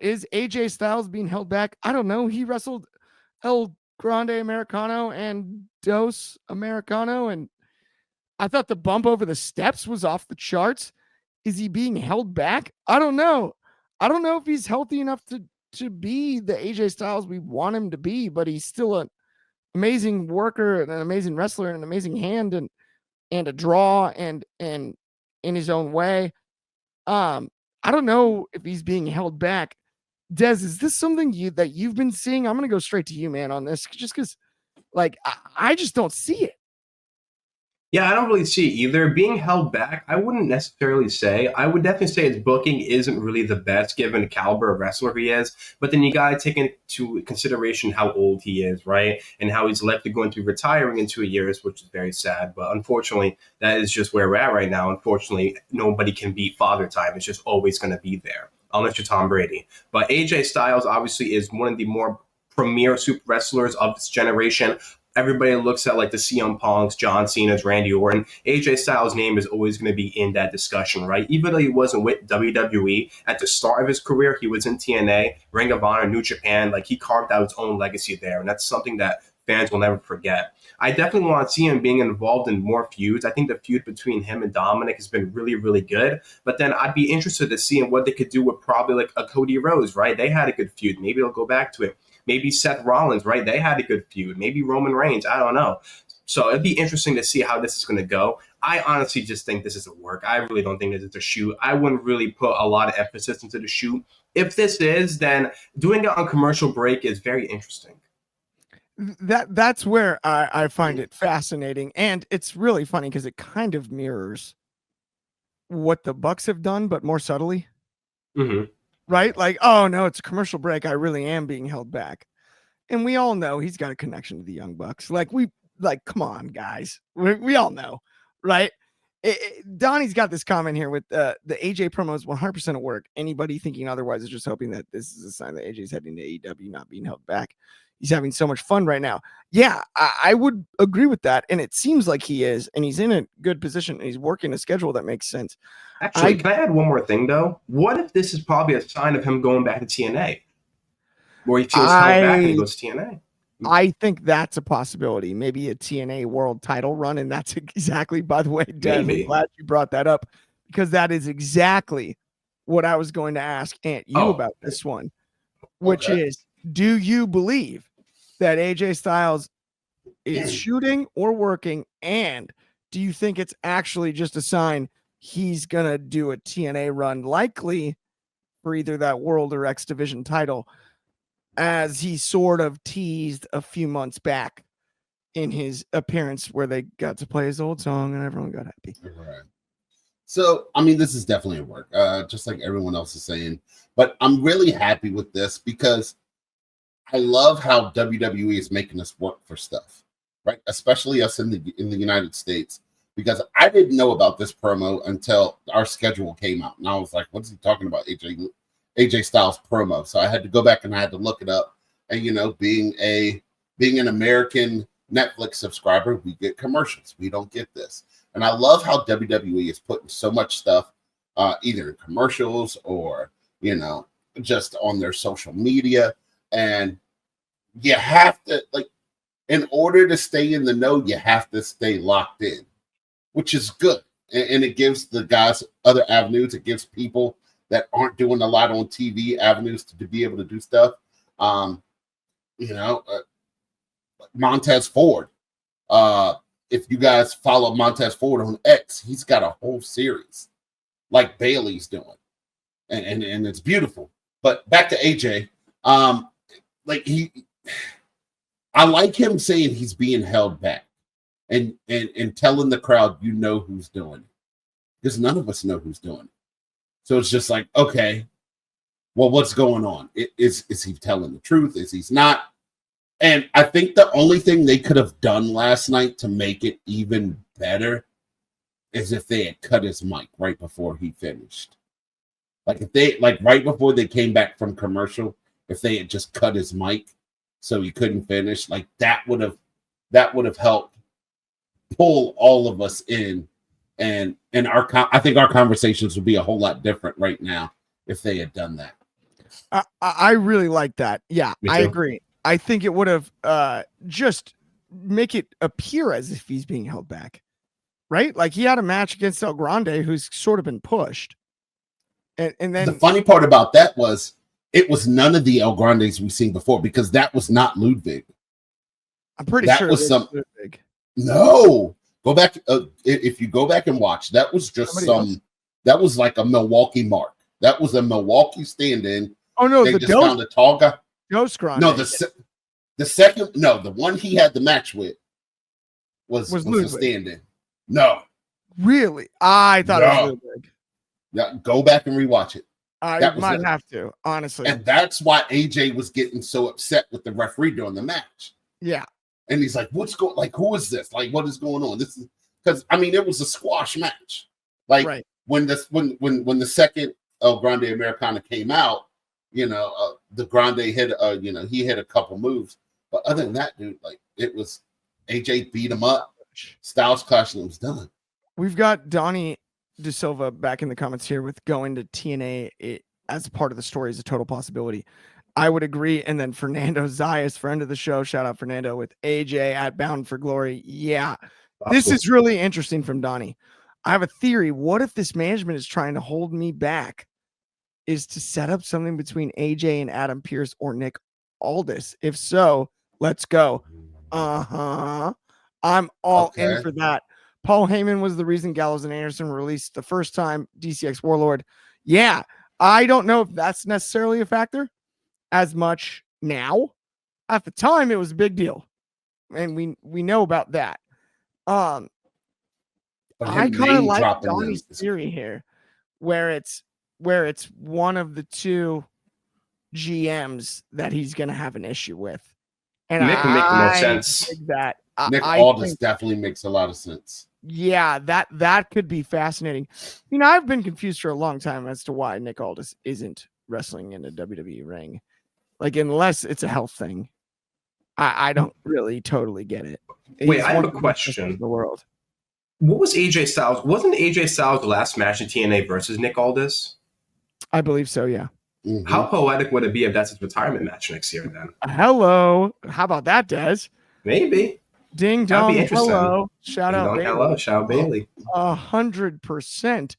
is AJ Styles being held back? I don't know. He wrestled El Grande Americano and Dos Americano, and I thought the bump over the steps was off the charts. Is he being held back? I don't know. I don't know if he's healthy enough to be the AJ Styles we want him to be, but he's still an amazing worker and an amazing wrestler and an amazing hand and a draw and in his own way. I don't know if he's being held back. Des, is this something that you've been seeing? I'm gonna go straight to you, man, on this, just because, like, I just don't see it. Yeah, I don't really see it either. Being held back, I wouldn't necessarily say. I would definitely say his booking isn't really the best given the caliber of wrestler he is. But then you got to take into consideration how old he is, right? And how he's likely going to be retiring in 2 years, which is very sad. But unfortunately, that is just where we're at right now. Unfortunately, nobody can beat Father Time. It's just always going to be there, unless you're Tom Brady. But AJ Styles obviously is one of the more premier super wrestlers of this generation. Everybody looks at like the CM Punks, John Cena's, Randy Orton. AJ Styles' name is always going to be in that discussion, right? Even though he wasn't with WWE at the start of his career, he was in TNA, Ring of Honor, New Japan. Like, he carved out his own legacy there, and that's something that fans will never forget. I definitely want to see him being involved in more feuds. I think the feud between him and Dominic has been really, really good. But then I'd be interested to see what they could do with probably like a Cody Rhodes, right? They had a good feud. Maybe they'll go back to it. Maybe Seth Rollins, right? They had a good feud. Maybe Roman Reigns. I don't know. So it'd be interesting to see how this is going to go. I honestly just think this is a work. I really don't think this is a shoot. I wouldn't really put a lot of emphasis into the shoot. If this is, then doing it on commercial break is very interesting. That's where I find it fascinating, and it's really funny because it kind of mirrors what the Bucks have done, but more subtly. Mm-hmm. Right? Like, oh no, it's a commercial break. I really am being held back. And we all know he's got a connection to the Young Bucks. Come on, guys. We all know, right? Donnie's got this comment here with the AJ promo is 100% at work. Anybody thinking otherwise is just hoping that this is a sign that AJ's heading to AEW, not being held back. He's having so much fun right now. Yeah, I would agree with that. And it seems like he is, and he's in a good position, and he's working a schedule that makes sense. Actually, can I add one more thing, though? What if this is probably a sign of him going back to TNA? Where he feels held back and he goes to TNA? I think that's a possibility. Maybe a TNA world title run. And that's exactly, by the way, Dan, I'm glad you brought that up, because that is exactly what I was going to ask Aunt you about this one, which is, do you believe that AJ Styles is shooting or working? And do you think it's actually just a sign he's going to do a TNA run, likely for either that world or X Division title, as he sort of teased a few months back in his appearance where they got to play his old song and everyone got happy? Right. So, I mean, this is definitely a work, just like everyone else is saying. But I'm really happy with this because I love how WWE is making us work for stuff, right? Especially us in the United States, because I didn't know about this promo until our schedule came out, and I was like, "What's he talking about?" AJ Styles promo. So I had to go back and I had to look it up. And being an American Netflix subscriber, we get commercials. We don't get this. And I love how WWE is putting so much stuff, either in commercials or, just on their social media. And you have to, in order to stay in the know, you have to stay locked in, which is good. And it gives the guys other avenues. It gives people that aren't doing a lot on TV avenues to be able to do stuff. Montez Ford. If you guys follow Montez Ford on X, he's got a whole series like Bailey's doing. And it's beautiful. But back to AJ. I like him saying he's being held back and telling the crowd, who's doing it. Because none of us know who's doing it. So it's just like, okay, well, what's going on? Is he telling the truth? Is he not? And I think the only thing they could have done last night to make it even better is if they had cut his mic right before he finished. Right before they came back from commercial, if they had just cut his mic so he couldn't finish, that would have helped pull all of us in. And I think our conversations would be a whole lot different right now if they had done that. I really like that. Yeah, Me I too. agree. I think it would have just make it appear as if he's being held back, right? Like he had a match against El Grande, who's sort of been pushed, and The then funny part about that was it was none of the El Grandes we've seen before because that was not Ludwig. I'm pretty That sure was it some Ludwig. no. Go back if you go back and watch. That was just Somebody else? That was like a Milwaukee mark. That was a Milwaukee stand-in. Oh no, They the just found a tall guy. Ghost Grande. No, the second, no, the one he had the match with was a Ludwig. stand-in. No, Really? I thought it was Ludwig. yeah, go back and rewatch it. I might have to, honestly. And that's why AJ was getting so upset with the referee during the match. Yeah. And he's like, "What's going? Like, who is this? Like, what is going on? This is because I mean, it was a squash match. Like Right. when the second El Grande Americana came out, the Grande hit, he hit a couple moves, but other than that, dude, like it was AJ beat him up, Styles Clash, and it was done. We've got Donnie De Silva back in the comments here with going to TNA as part of the story is a total possibility. I would agree. And then Fernando Zayas, friend of the show, shout out Fernando with AJ at Bound for Glory. Yeah, this is really interesting from Donnie. I have a theory. What if this management is trying to hold me back? Is to set up something between AJ and Adam Pearce or Nick Aldis? If so, let's go. I'm all in for that. Paul Heyman was the reason Gallows and Anderson were released the first time. DCX Warlord. Yeah, I don't know if that's necessarily a factor as much now. At the time, it was a big deal, and we know about that. I kind of like Donnie's theory here, where it's one of the two GMs that he's going to have an issue with, and Nick would make the most sense. That Nick Aldis definitely makes a lot of sense. Yeah, that could be fascinating. I've been confused for a long time as to why Nick Aldis isn't wrestling in a WWE ring. Like, unless it's a health thing. I don't really totally get it. Wait, I have a question. In the world. What was AJ Styles? Wasn't AJ Styles' last match in TNA versus Nick Aldis? I believe so, yeah. Mm-hmm. How poetic would it be if that's his retirement match next year then? Hello. How about that, Des? Maybe. Ding dong. Hello. Shout out Bailey. Hello. Shout out Bailey. 100%.